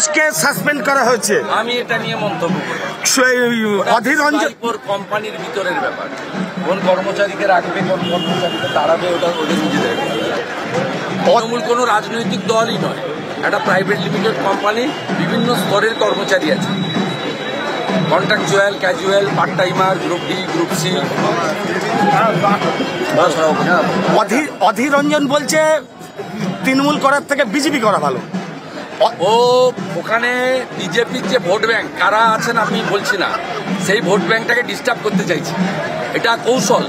পুলিশকে সাসপেন্ড করা হয়েছে। আমি এটা নিয়ে মন্তব্য করি। অধীর রঞ্জন কোম্পানির ভিতরের ব্যাপার, কোন কর্মচারীকে রাখবে কোন কর্মচারীকে তাড়াবে ওটা ওদের নিজেদের তৃণমূল কোনো রাজনৈতিক দলই নয়, একটা প্রাইভেট লিমিটেড কোম্পানি, বিভিন্ন স্তরের কর্মচারী আছে, contractual, casual, part timer, group D, group C. Adhir Ranjan বলছে তৃণমূল করার থেকে বিজেপি করা ভালো। ও ওখানে বিজেপির যে ভোট ব্যাংক কারা আছেন আমি বলছি না, সেই ভোট ব্যাংকটাকে ডিস্টার্ব করতে চাইছি, এটা কৌশল।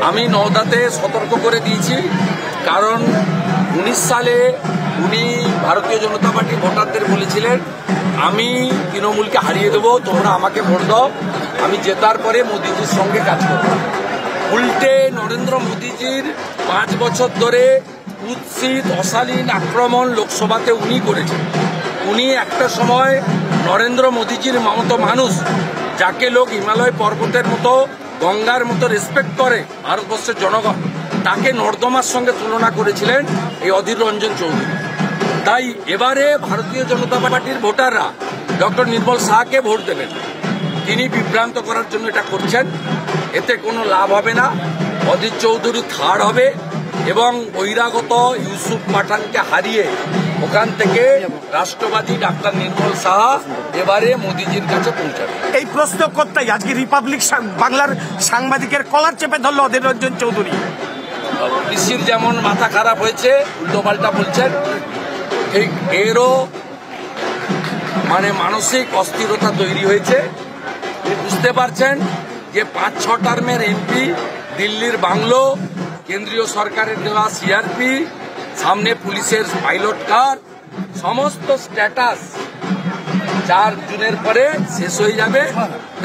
আমি নওদাতে সতর্ক করে দিয়েছি, কারণ 19 সালে উনি ভারতীয় জনতা পার্টি ভোটারদের বলেছিলেন আমি তৃণমূলকে হারিয়ে দেবো, তোমরা আমাকে ভোট দাও, আমি জেতার পরে মোদিজির সঙ্গে কাজ করব। উল্টে নরেন্দ্র মোদিজির 5 বছর ধরে কুৎসিত অশালীন আক্রমণ লোকসভাতে উনি করেছেন। উনি একটা সময় নরেন্দ্র মোদিজির মতো মানুষ, যাকে লোক হিমালয় পর্বতের মতো, গঙ্গার মতো রেসপেক্ট করে ভারতবর্ষের জনগণ, তাকে নর্দমার সঙ্গে তুলনা করেছিলেন এই অধীর রঞ্জন চৌধুরী। তাই এবারে ভারতীয় জনতা পার্টির ভোটাররা ডক্টর নির্মল শাহকে ভোট দেবেন। তিনি বিভ্রান্ত করার জন্য এটা করছেন, এতে কোনো লাভ হবে না। অধীর চৌধুরী থার্ড হবে এবং বহিরাগত ইউসুফ পাঠানকে হারিয়ে ওখান থেকে রাষ্ট্রবাদী ডাক্তার নির্মল শাহ এবারে মোদিজির কাছে পৌঁছাবে। এই প্রশ্ন করতেই আজকে রিপাবলিক বাংলার সাংবাদিকের কলার চেপে ধরল অধীর রঞ্জন চৌধুরী। কৃষির যেমন মাথা খারাপ হয়েছে, উল্টোপাল্টা বলছেন, ঠিক এরও মানসিক অস্থিরতা তৈরি হয়েছে। বুঝতে পারছেন যে 5-6 টার্মের এমপি, দিল্লির বাংলো, কেন্দ্রীয় সরকারের দেওয়া সিআরপি, সামনে পুলিশের পাইলট কার, সমস্ত স্ট্যাটাস 4 জুনের পরে শেষ হয়ে যাবে।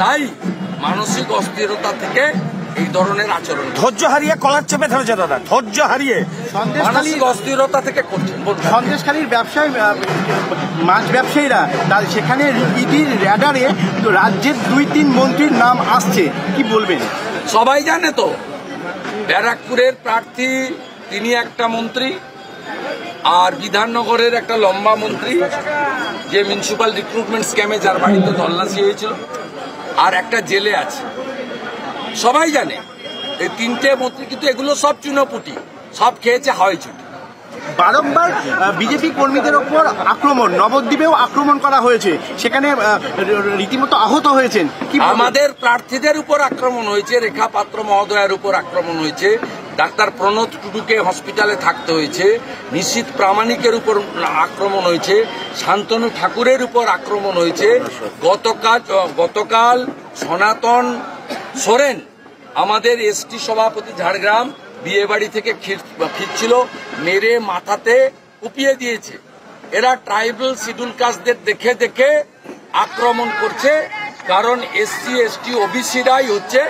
তাই মানসিক অস্থিরতা থেকে এই ধরনের আচরণ, ধৈর্য হারিয়ে কলার চেপে ধরেছে দাদা, ধৈর্য হারিয়ে মানসিক অস্থিরতা থেকে করছেন। সন্দেশখালীর ব্যবসায়ী, মাছ ব্যবসায়ীরা সেখানে ইডির র্যাডারে রাজ্যের 2-3 মন্ত্রীর নাম আসছে, কি বলবেন? সবাই জানে তো, ব্যারাকপুরের প্রার্থী তিনি একটা মন্ত্রী, আর বিধাননগরের একটা লম্বা মন্ত্রী যে মিউনিসিপ্যাল রিক্রুটমেন্ট স্ক্যামে যার বাড়িতে তল্লাশি হয়েছিল, আর একটা জেলে আছে। সবাই জানে এই 3টে মন্ত্রী, কিন্তু এগুলো সব চুনোপুটি, সব খেয়েছে হাওয়াই ছুটি। বারংবার বিজেপি কর্মীদের ওপর আক্রমণ, নবদ্বীপেও আক্রমণ করা হয়েছে, সেখানে রীতিমতো আহত হয়েছেন। আমাদের প্রার্থীদের উপর আক্রমণ হয়েছে, রেখা পাত্র মহোদয়ের উপর আক্রমণ হয়েছে, ডাক্তার প্রণোদ টুডুকে হসপিটালে থাকতে হয়েছে, নিশীথ প্রামাণিকের উপর আক্রমণ হয়েছে, শান্তনু ঠাকুরের উপর আক্রমণ হয়েছে। গতকাল সনাতন সোরেন, আমাদের এসটি সভাপতি ঝাড়গ্রাম, বিয়ে বাড়ি থেকে ফিরছিল, মেরে মাথাতে কুপিয়ে দিয়েছে। এরা ট্রাইবাল শিডিউল কাস্টদের দেখে দেখে আক্রমণ করছে, কারণ এসসি এসটি ওবিসিরাই হচ্ছে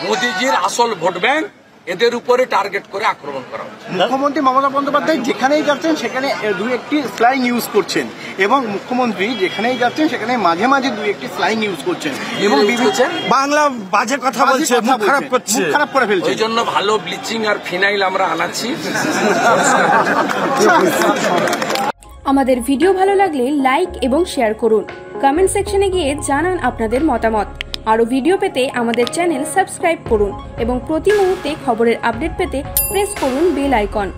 মোদিজির আসল ভোট ব্যাংক। এদের উপরে টার্গেট করে আক্রমণ করা হচ্ছে। মুখ্যমন্ত্রী মমতা বন্দ্যোপাধ্যায় যেখানেই যাচ্ছেন সেখানে 2-1টি স্ল্যাং ইউজ করছেন, এবং মুখ্যমন্ত্রী যেখানেই যাচ্ছেন সেখানে মাঝে মাঝে 2-1টি স্ল্যাং ইউজ করছেন এবং বাংলা বাজে কথা বলছে, মুখ খারাপ করছে, মুখ খারাপ করে ফেলছে। ওই জন্য ভালো ব্লিচিং আর ফিনাইল আমরা আনাচ্ছি। আমাদের ভিডিও ভালো লাগলে লাইক এবং শেয়ার করুন, কমেন্ট সেকশনে গিয়ে জানান আপনাদের মতামত। আরও ভিডিও পেতে আমাদের চ্যানেল সাবস্ক্রাইব করুন এবং প্রতি মুহূর্তে খবরের আপডেট পেতে প্রেস করুন বেল আইকন।